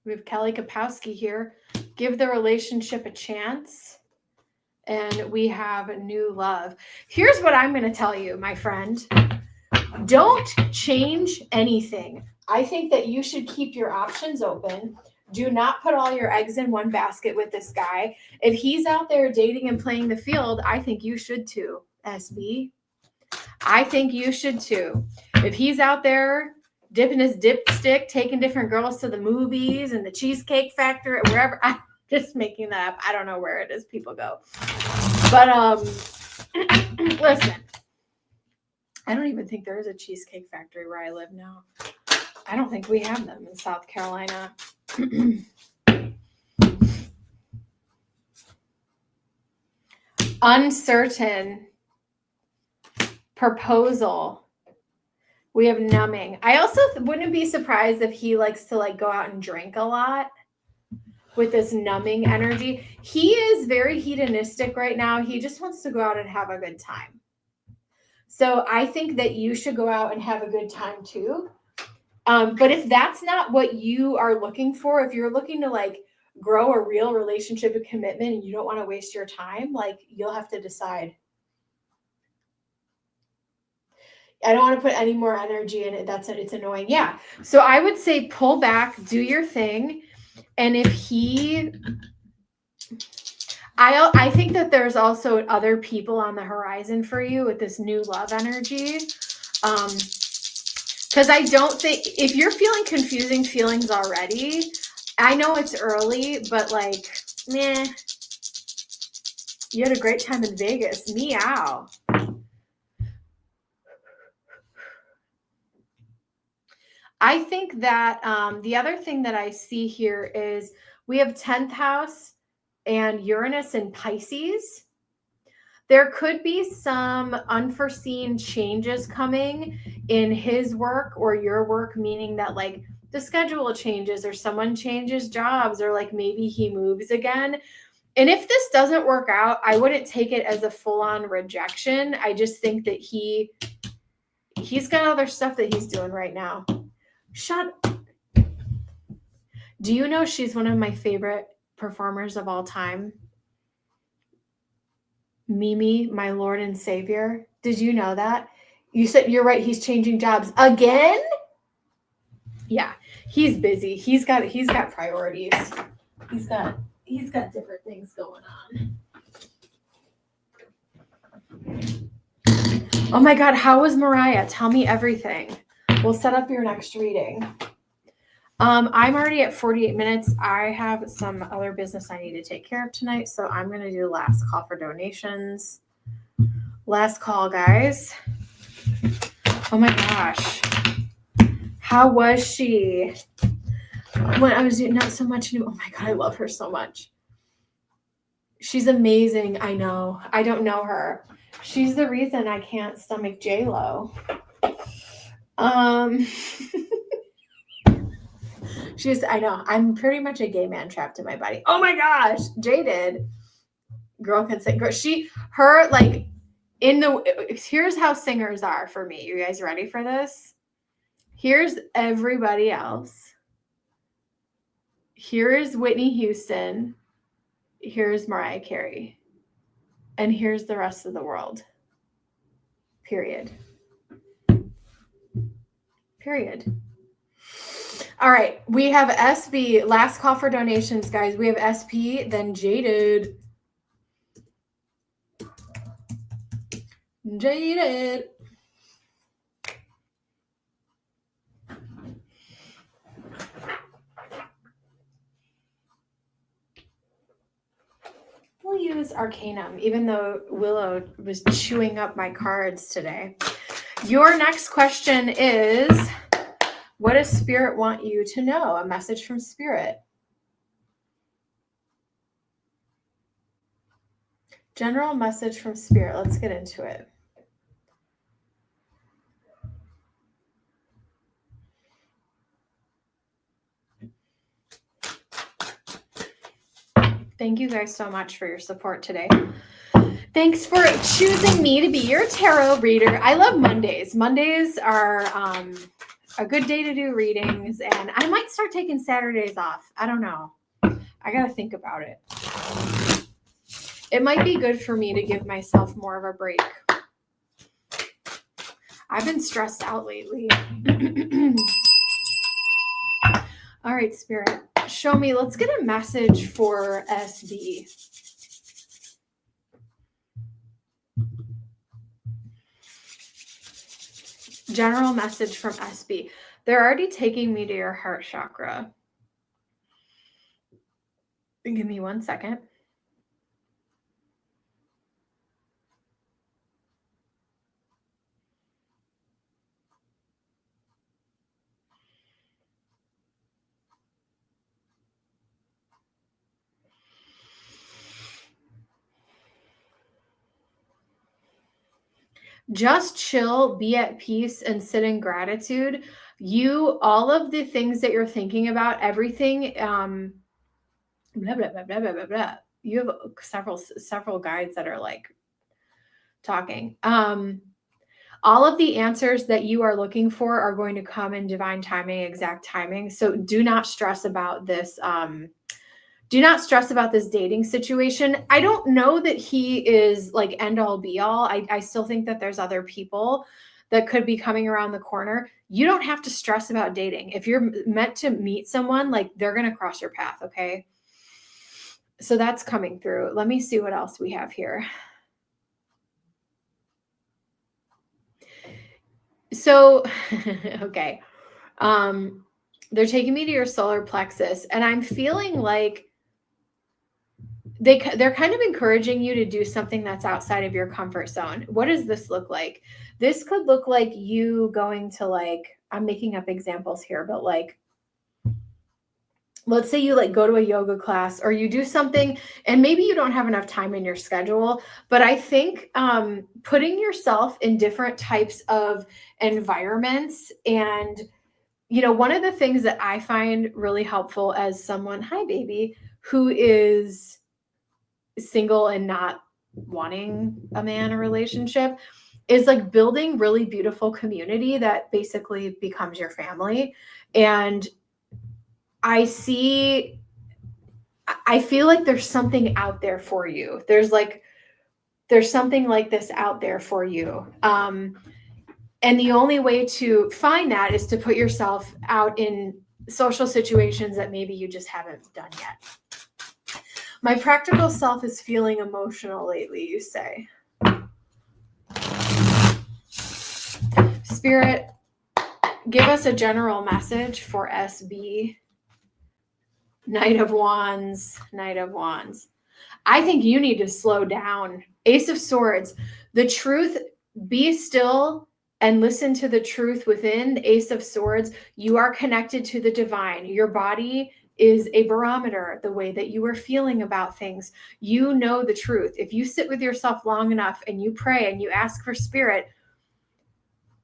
We have Kelly Kapowski here. Give the relationship a chance. And we have new love. Here's what I'm going to tell you, my friend. Don't change anything. I think that you should keep your options open. Do not put all your eggs in one basket with this guy. If he's out there dating and playing the field, I think you should too, SB. I think you should too. If he's out there dipping his dipstick, taking different girls to the movies and the Cheesecake Factory, wherever, I'm just making that up. I don't know where it is people go. But listen, I don't even think there is a Cheesecake Factory where I live now. I don't think we have them in South Carolina. Uncertain. Proposal. We have numbing. I also wouldn't be surprised if he likes to like go out and drink a lot with this numbing energy. He is very hedonistic right now. He just wants to go out and have a good time. So I think that you should go out and have a good time too. But if that's not what you are looking for, if you're looking to like grow a real relationship and commitment and you don't want to waste your time, like you'll have to decide. I don't want to put any more energy in it. It's annoying. Yeah. So I would say pull back, do your thing. And if I think that there's also other people on the horizon for you with this new love energy. Because I don't think, if you're feeling confusing feelings already, I know it's early, but like, meh. You had a great time in Vegas. Meow. I think that the other thing that I see here is we have 10th house and Uranus in Pisces. There could be some unforeseen changes coming in his work or your work, meaning that like the schedule changes or someone changes jobs or like maybe he moves again. And if this doesn't work out, I wouldn't take it as a full-on rejection. I just think that he's got other stuff that he's doing right now. Shut up. Do you know she's one of my favorite performers of all time? Mimi, my Lord and Savior. Did you know that? You said you're right. He's changing jobs again. Yeah, he's busy. He's got priorities. He's got different things going on. Oh my God, how was Mariah? Tell me everything. We'll set up your next reading. I'm already at 48 minutes. I have some other business I need to take care of tonight, so I'm going to do last call for donations. Last call, guys. Oh my gosh. How was she? When I was doing not so much new. Oh my God, I love her so much. She's amazing. I know. I don't know her. She's the reason I can't stomach J-Lo. I know. I'm pretty much a gay man trapped in my body. Oh my gosh. Jaded. Girl can sing. Here's how singers are for me. You guys ready for this? Here's everybody else. Here's Whitney Houston. Here's Mariah Carey. And here's the rest of the world. Period. All right. We have SB. Last call for donations, guys. We have SP, then Jaded. We'll use Arcanum, even though Willow was chewing up my cards today. Your next question is, what does Spirit want you to know? A message from Spirit. General message from Spirit. Let's get into it. Thank you guys so much for your support today. Thanks for choosing me to be your tarot reader. I love Mondays. Mondays are a good day to do readings, and I might start taking Saturdays off. I don't know. I got to think about it. It might be good for me to give myself more of a break. I've been stressed out lately. All right, Spirit, show me. Let's get a message for SB. General message from SB. They're already taking me to your heart chakra. Give me 1 second. Just chill, be at peace, and sit in gratitude. All of the things that you're thinking about, everything, blah, blah, blah, blah, blah, blah, blah. You have several guides that are like talking. All of the answers that you are looking for are going to come in divine timing, exact timing. So do not stress about this. Do not stress about this dating situation. I don't know that he is like end all be all. I still think that there's other people that could be coming around the corner. You don't have to stress about dating. If you're meant to meet someone, like they're going to cross your path. Okay. So that's coming through. Let me see what else we have here. So, okay. They're taking me to your solar plexus, and I'm feeling like they're kind of encouraging you to do something that's outside of your comfort zone. What does this look like? This could look like you going to, like, I'm making up examples here, but like, let's say you like go to a yoga class or you do something, and maybe you don't have enough time in your schedule, but I think putting yourself in different types of environments, and one of the things that I find really helpful as someone, hi baby, who is single and not wanting a man or relationship, is like building really beautiful community that basically becomes your family. And I feel like there's something out there for you. There's something like this out there for you. And the only way to find that is to put yourself out in social situations that maybe you just haven't done yet. My practical self is feeling emotional lately, you say. Spirit, give us a general message for SB. Knight of Wands, Knight of Wands. I think you need to slow down. Ace of Swords. The truth, be still and listen to the truth within. The Ace of Swords. You are connected to the divine. Your body is a barometer, the way that you are feeling about things. You know the truth. If you sit with yourself long enough and you pray and you ask for spirit,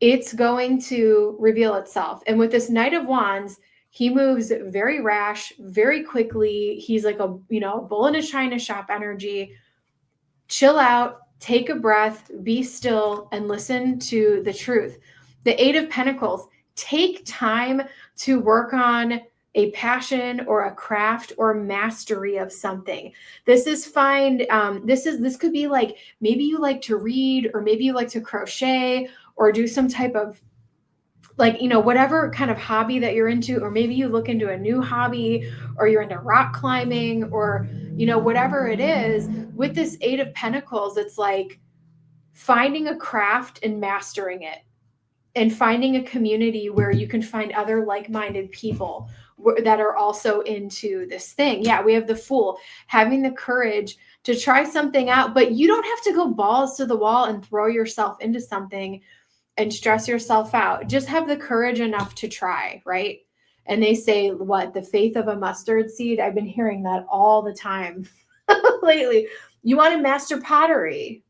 it's going to reveal itself. And with this Knight of Wands, he moves very rash, very quickly. He's like a bull in a china shop energy. Chill out, take a breath, be still, and listen to the truth. The Eight of Pentacles, take time to work on a passion or a craft or mastery of something. This is fine. This could be like, maybe you like to read, or maybe you like to crochet, or do some type of whatever kind of hobby that you're into, or maybe you look into a new hobby, or you're into rock climbing, or whatever it is. With this Eight of Pentacles, it's like finding a craft and mastering it, and finding a community where you can find other like-minded people that are also into this thing. Yeah, we have the Fool, having the courage to try something out, but you don't have to go balls to the wall and throw yourself into something and stress yourself out. Just have the courage enough to try, right? And they say, the faith of a mustard seed? I've been hearing that all the time lately. You want to master pottery.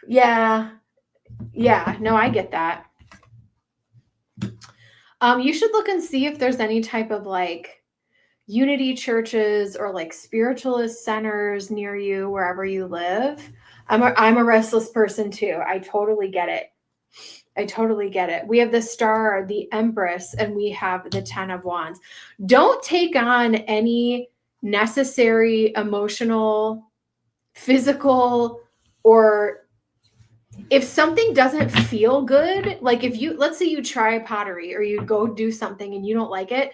Yeah. No, I get that. You should look and see if there's any type of unity churches or like spiritualist centers near you, wherever you live. I'm a restless person too. I totally get it. I totally get it. We have the Star, the Empress, and we have the Ten of Wands. Don't take on any necessary emotional, physical, or if something doesn't feel good, like if you, let's say you try pottery or you go do something and you don't like it,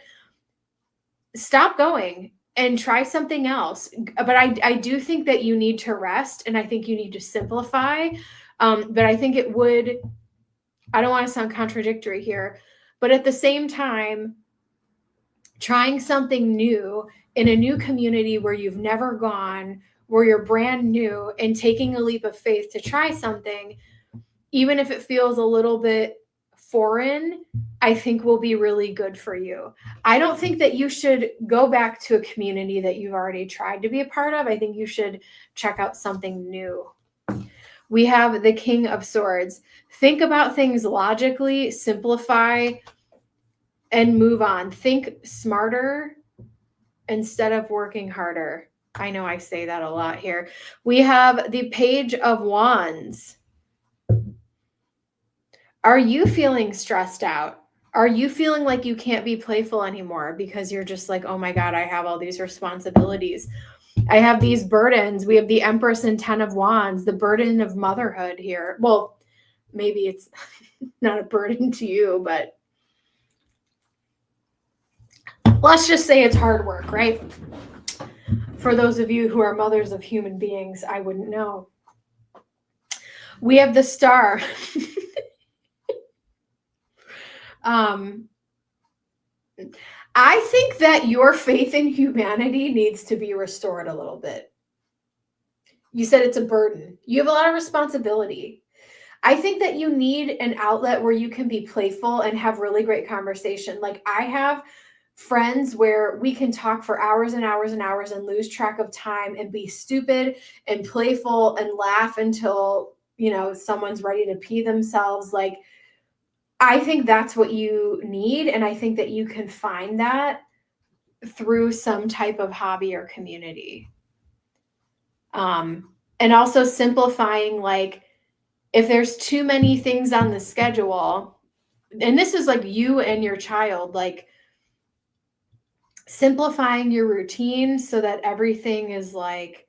stop going and try something else. But I do think that you need to rest, and I think you need to simplify. But I think it would, I don't want to sound contradictory here, but at the same time, trying something new in a new community where you've never gone, where you're brand new, and taking a leap of faith to try something, even if it feels a little bit foreign, I think will be really good for you. I don't think that you should go back to a community that you've already tried to be a part of. I think you should check out something new. We have the King of Swords. Think about things logically, simplify, and move on. Think smarter instead of working harder. I know I say that a lot here. We have the Page of Wands. Are you feeling stressed out? Are you feeling like you can't be playful anymore because you're just like, oh my God, I have all these responsibilities. I have these burdens. We have the Empress and Ten of Wands, the burden of motherhood here. Well, maybe it's not a burden to you, but let's just say it's hard work, right? For those of you who are mothers of human beings, I wouldn't know. We have the Star. I think that your faith in humanity needs to be restored a little bit. You said it's a burden. You have a lot of responsibility. I think that you need an outlet where you can be playful and have really great conversation. Like I have friends where we can talk for hours and hours and hours and lose track of time and be stupid and playful and laugh until, you know, someone's ready to pee themselves. Like, I think that's what you need. And I think that you can find that through some type of hobby or community. And also simplifying, like if there's too many things on the schedule, and this is like you and your child, like simplifying your routine so that everything is like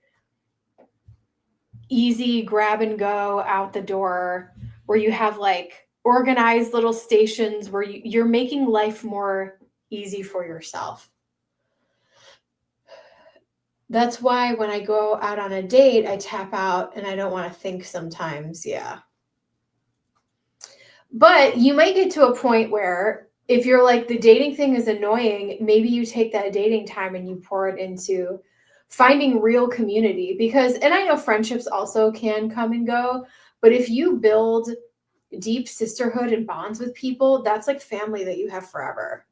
easy, grab and go out the door, where you have like organized little stations where you're making life more easy for yourself. That's why when I go out on a date, I tap out and I don't want to think sometimes. Yeah. But you might get to a point where if you're like, the dating thing is annoying, maybe you take that dating time and you pour it into finding real community. Because, and I know friendships also can come and go, but if you build deep sisterhood and bonds with people, that's like family that you have forever.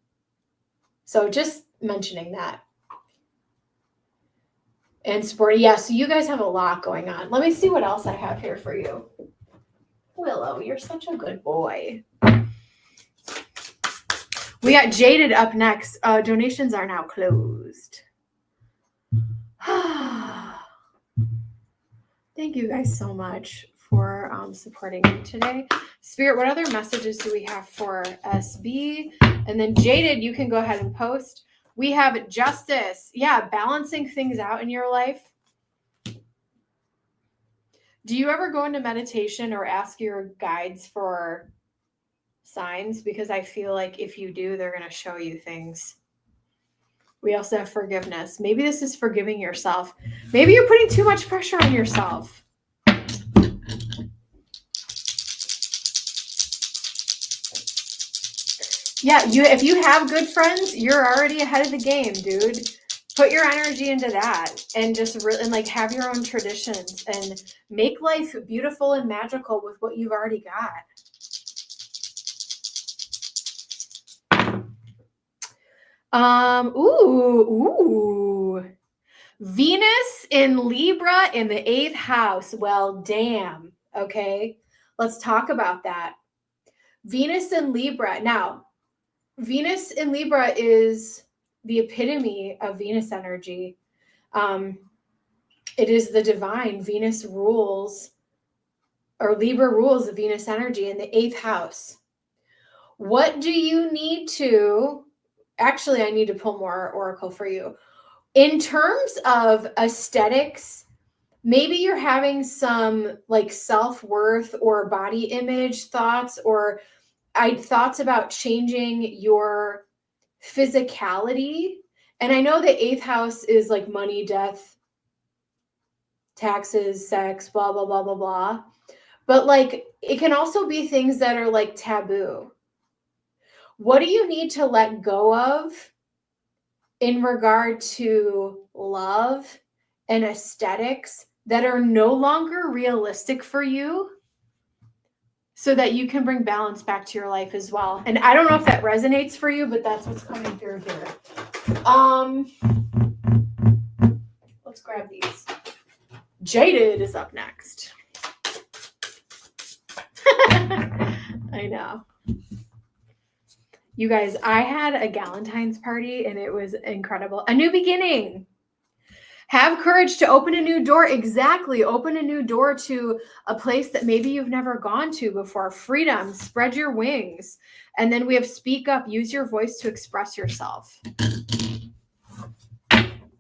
So just mentioning that. And sporty. Yeah, so you guys have a lot going on. Let me see what else I have here for you. Willow, you're such a good boy. We got Jaded up next. Donations are now closed. Thank you guys so much for supporting me today. Spirit, what other messages do we have for SB? And then Jaded, you can go ahead and post. We have Justice. Yeah, balancing things out in your life. Do you ever go into meditation or ask your guides for signs? Because I feel like if you do, they're going to show you things. We also have forgiveness. Maybe this is forgiving yourself. Maybe you're putting too much pressure on yourself. Yeah, if you have good friends, you're already ahead of the game, dude. Put your energy into that and just really, and like have your own traditions and make life beautiful and magical with what you've already got. Ooh. Venus in Libra in the 8th house. Well, damn. Okay. Let's talk about that. Venus in Libra. Now, Venus in Libra is the epitome of Venus energy. It is the divine. Venus rules, or Libra rules the Venus energy in the 8th house. What do you need to, actually, I need to pull more oracle for you. In terms of aesthetics, maybe you're having some like self-worth or body image thoughts, or thoughts about changing your physicality. And I know the 8th house is like money, death, taxes, sex, blah, blah, blah, blah, blah. But like, it can also be things that are like taboo. What do you need to let go of in regard to love and aesthetics that are no longer realistic for you, so that you can bring balance back to your life as well? And I don't know if that resonates for you, but that's what's coming through here. Let's grab these. Jaded is up next. I know. You guys, I had a Galentine's party and it was incredible. A new beginning. Have courage to open a new door. Exactly. Open a new door to a place that maybe you've never gone to before. Freedom. Spread your wings. And then we have speak up. Use your voice to express yourself.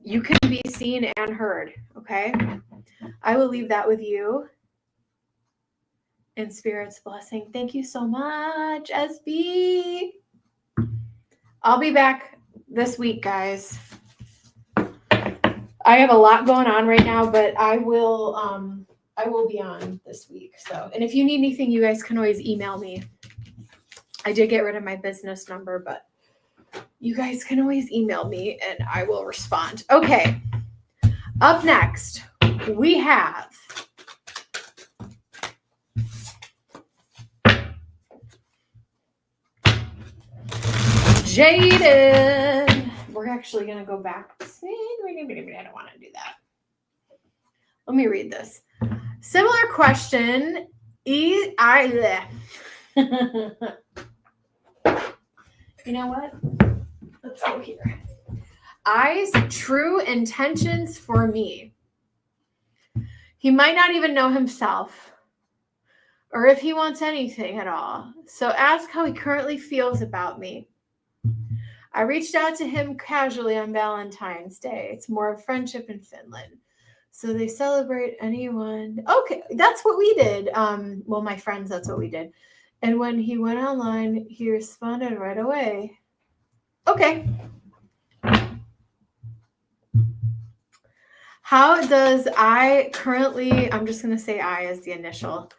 You can be seen and heard. Okay. I will leave that with you. In Spirit's blessing. Thank you so much, SB. I'll be back this week, guys. I have a lot going on right now, but I will be on this week. So, and if you need anything, you guys can always email me. I did get rid of my business number, but you guys can always email me and I will respond. Okay. Up next, we have Jaded. We're actually going to go back. I don't want to do that. Let me read this. Similar question. You know what? Let's go here. I's true intentions for me. He might not even know himself or if he wants anything at all. So ask how he currently feels about me. I reached out to him casually on Valentine's Day. It's more of friendship in Finland. So they celebrate anyone. Okay, that's what we did. Well, my friends, that's what we did. And when he went online, he responded right away. Okay. How does I currently, I'm just going to say I as the initial.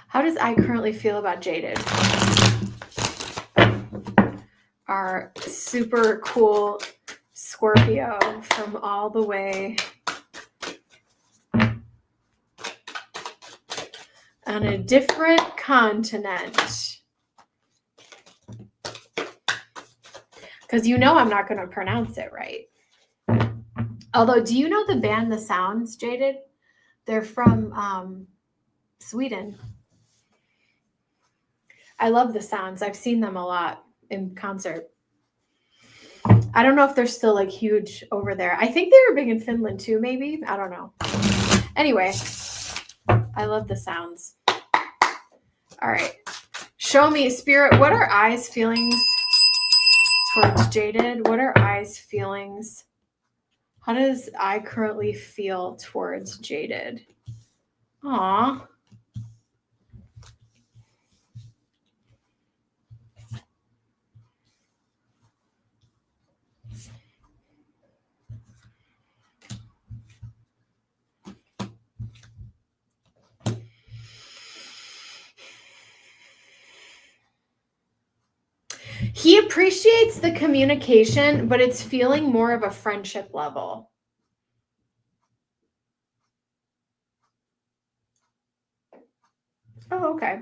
How does I currently feel about Jaded? Our super cool Scorpio from all the way on a different continent. Because you know I'm not going to pronounce it right. Although, do you know the band The Sounds, Jaded? They're from Sweden. I love The Sounds. I've seen them a lot in concert. I don't know if they're still like huge over there. I think they were big in Finland too, maybe. I don't know. Anyway, I love The Sounds. All right. Show me, Spirit, what are I's feelings towards Jaded? What are I's feelings? How does I currently feel towards Jaded? Aw. He appreciates the communication, but it's feeling more of a friendship level. Oh, okay.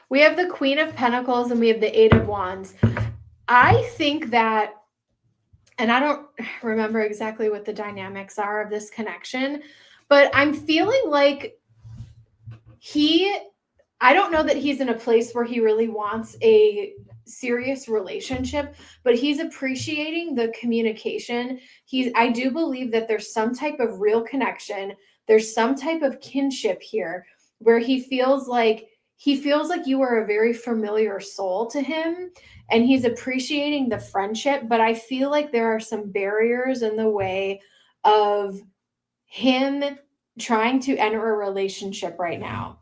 We have the Queen of Pentacles and we have the Eight of Wands. I think that, and I don't remember exactly what the dynamics are of this connection, but I'm feeling like I don't know that he's in a place where he really wants a serious relationship, but he's appreciating the communication. I do believe that there's some type of real connection. There's some type of kinship here where he feels like you are a very familiar soul to him, and he's appreciating the friendship, but I feel like there are some barriers in the way of him trying to enter a relationship right now.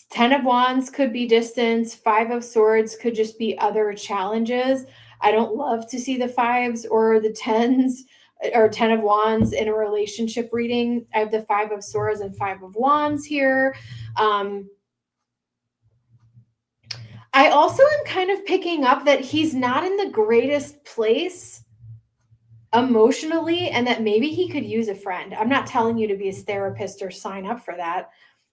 10 of Wands could be distance. 5 of Swords could just be other challenges. I don't love to see the 5s or the 10s or 10 of Wands in a relationship reading. I have the 5 of Swords and 5 of Wands here. I also am kind of picking up that he's not in the greatest place emotionally, and that maybe he could use a friend. I'm not telling you to be his therapist or sign up for that.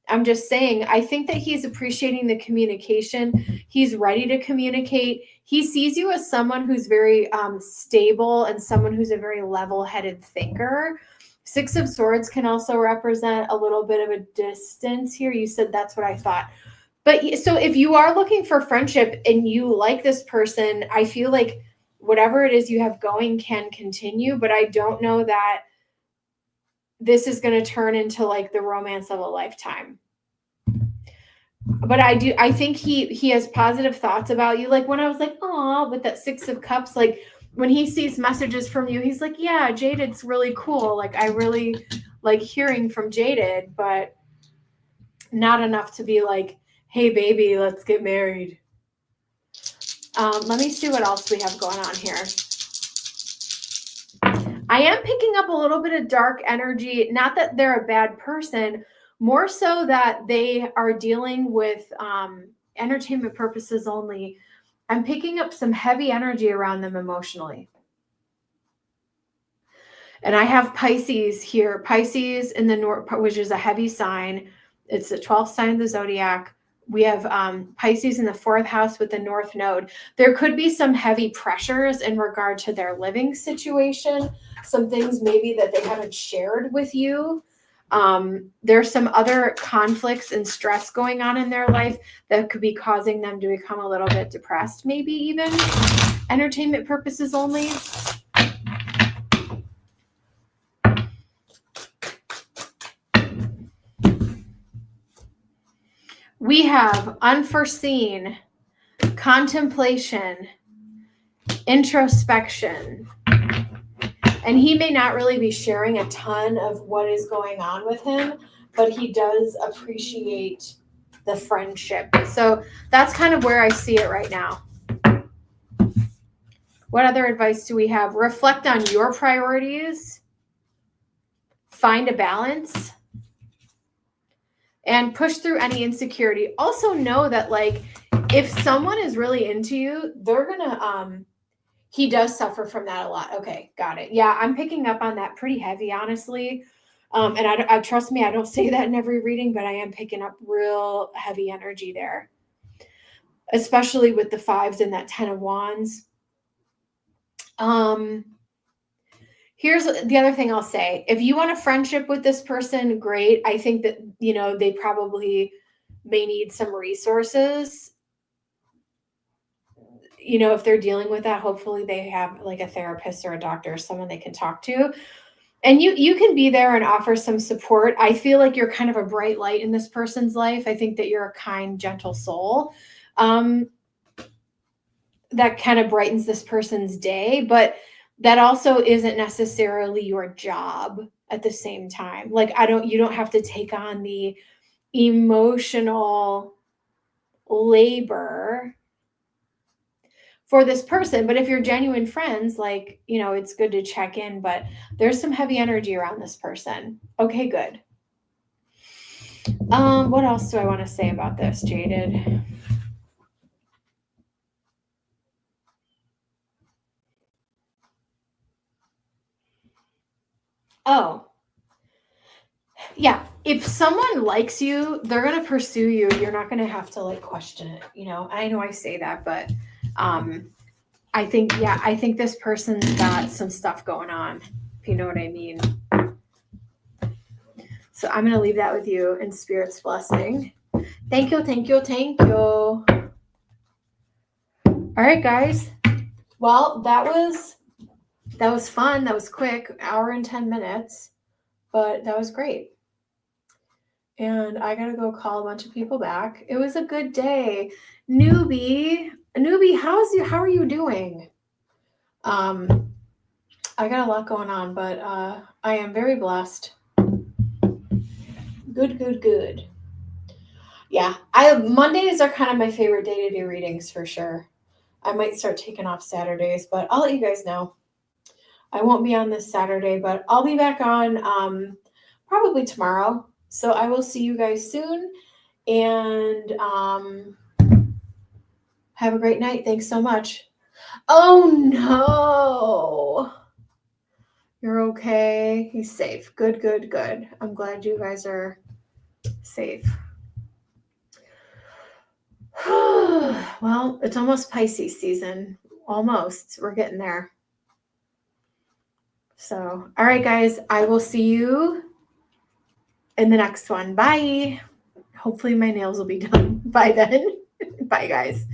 I'm just saying, I think that he's appreciating the communication. He's ready to communicate. He sees you as someone who's very stable and someone who's a very level-headed thinker. 6 of Swords can also represent a little bit of a distance here. You said that's what I thought. But so if you are looking for friendship and you like this person, I feel like whatever it is you have going can continue, but I don't know that this is going to turn into like the romance of a lifetime. But I think he has positive thoughts about you. Like when I was like, oh, with that 6 of Cups, like when he sees messages from you, he's like, yeah, Jaded's really cool. Like I really like hearing from Jaded, but not enough to be like, hey baby, let's get married. Let me see what else we have going on here. I am picking up a little bit of dark energy. Not that they're a bad person, more so that they are dealing with entertainment purposes only. I'm picking up some heavy energy around them emotionally. And I have Pisces here. Pisces in the north, which is a heavy sign. It's the 12th sign of the zodiac. We have Pisces in the 4th house with the North Node. There could be some heavy pressures in regard to their living situation, some things maybe that they haven't shared with you. There's some other conflicts and stress going on in their life that could be causing them to become a little bit depressed, maybe even. Entertainment purposes only. We have unforeseen, contemplation, introspection, and he may not really be sharing a ton of what is going on with him, but he does appreciate the friendship. So that's kind of where I see it right now. What other advice do we have? Reflect on your priorities, find a balance, and push through any insecurity. Also know that like if someone is really into you, they're gonna he does suffer from that a lot. Okay, got it. Yeah, I'm picking up on that pretty heavy, honestly. And I trust me, I don't say that in every reading, but I am picking up real heavy energy there, especially with the 5s and that 10 of Wands. Here's the other thing I'll say. If you want a friendship with this person, great. I think that, you know, they probably may need some resources. You know, if they're dealing with that, hopefully they have like a therapist or a doctor, someone they can talk to. And you can be there and offer some support. I feel like you're kind of a bright light in this person's life. I think that you're a kind, gentle soul. That kind of brightens this person's day, but that also isn't necessarily your job at the same time. Like you don't have to take on the emotional labor for this person. But if you're genuine friends, like, you know, it's good to check in, but there's some heavy energy around this person. Okay, good. What else do I want to say about this, Jaded? Oh, yeah. If someone likes you, they're going to pursue you. You're not going to have to like question it. You know I say that, but I think this person's got some stuff going on, if you know what I mean. So I'm going to leave that with you in Spirit's blessing. Thank you, thank you, thank you. All right, guys. Well, that was fun. That was quick, hour and 10 minutes, but that was great. And I gotta go call a bunch of people back. It was a good day. Newbie, how are you doing? I got a lot going on, but I am very blessed. Good. Yeah, Mondays are kind of my favorite day to do readings for sure. I might start taking off Saturdays, but I'll let you guys know. I won't be on this Saturday, but I'll be back on probably tomorrow. So I will see you guys soon, and have a great night. Thanks so much. Oh no. You're okay. He's safe. Good. I'm glad you guys are safe. Well, it's almost Pisces season. Almost. We're getting there. So, all right, guys, I will see you in the next one. Bye. Hopefully, my nails will be done by then. Bye, guys.